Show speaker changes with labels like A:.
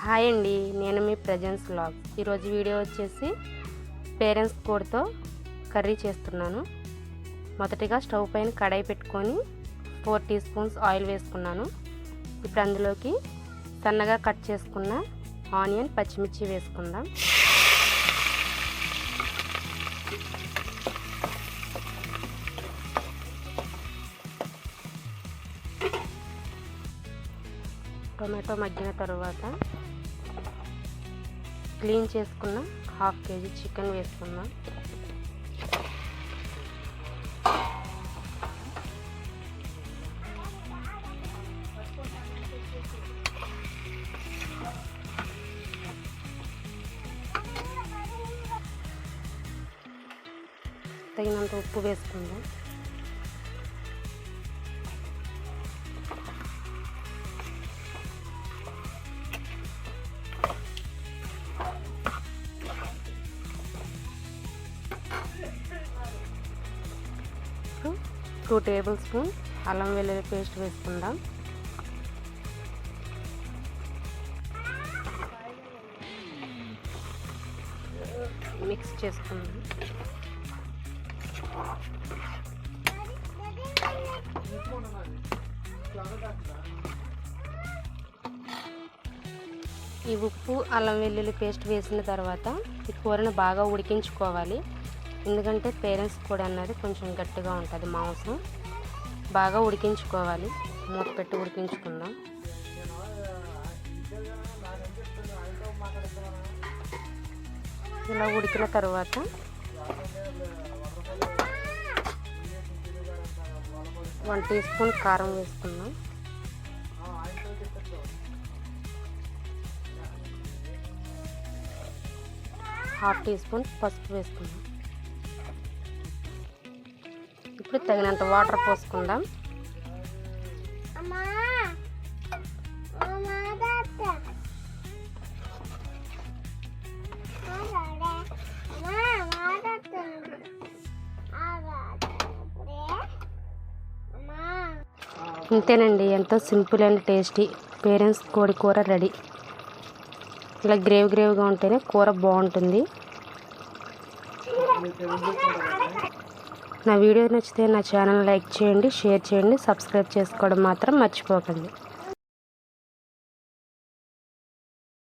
A: Hi అండి, నేను మీ presence vlogs. ఈరోజు వీడియో వచ్చేసి పేరెంట్స్ కోడితో కర్రీ చేస్తున్నాను. మొదటిగా స్టవ్ పైన కడాయి పెట్టుకొని 4 టీ స్పూన్స్ ఆయిల్ వేసుకున్నాను. ఇప్పుడు అందులోకి సన్నగా కట్ చేసుకున్న ఆనియన్, పచ్చిమిర్చి వేసుకుందాం. టొమాటో మగ్గిన తర్వాత క్లీన్ చేసుకున్న 1/2 కేజీ చికెన్ వేసుకుందాం. తగినంత ఉప్పు వేసుకుందాం. ఇప్పుడు 2 టేబుల్ స్పూన్ అల్లం వెల్లుల్లి పేస్ట్ వేసుకుందాం. మిక్స్ చేసుకుందాం. ఈ ఉప్పు, అల్లం వెల్లుల్లి పేస్ట్ వేసిన తర్వాత ఈ కూరను బాగా ఉడికించుకోవాలి. ఎందుకంటే పేరెంట్స్ కూడా అన్నది కొంచెం గట్టిగా ఉంటుంది. మాంసం బాగా ఉడికించుకోవాలి. మూత పెట్టి ఉడికించుకుందాం. ఇలా ఉడికిన తర్వాత 1 టీ స్పూన్ కారం వేసుకుందాం. ½ టీ స్పూన్ పసుపు వేసుకుందాం. ఇప్పుడు తగినంత వాటర్ పోసుకుందాం. ఇంతేనండి, ఎంతో సింపుల్ అండ్ టేస్టీ పేరెంట్స్ కోడి కూర రెడీ. ఇలా గ్రేవీగా ఉంటేనే కూర బాగుంటుంది. నా వీడియో నచ్చితే నా ఛానల్ లైక్ చేయండి, షేర్ చేయండి, సబ్స్క్రైబ్ చేసుకోవడం మాత్రం మర్చిపోకండి.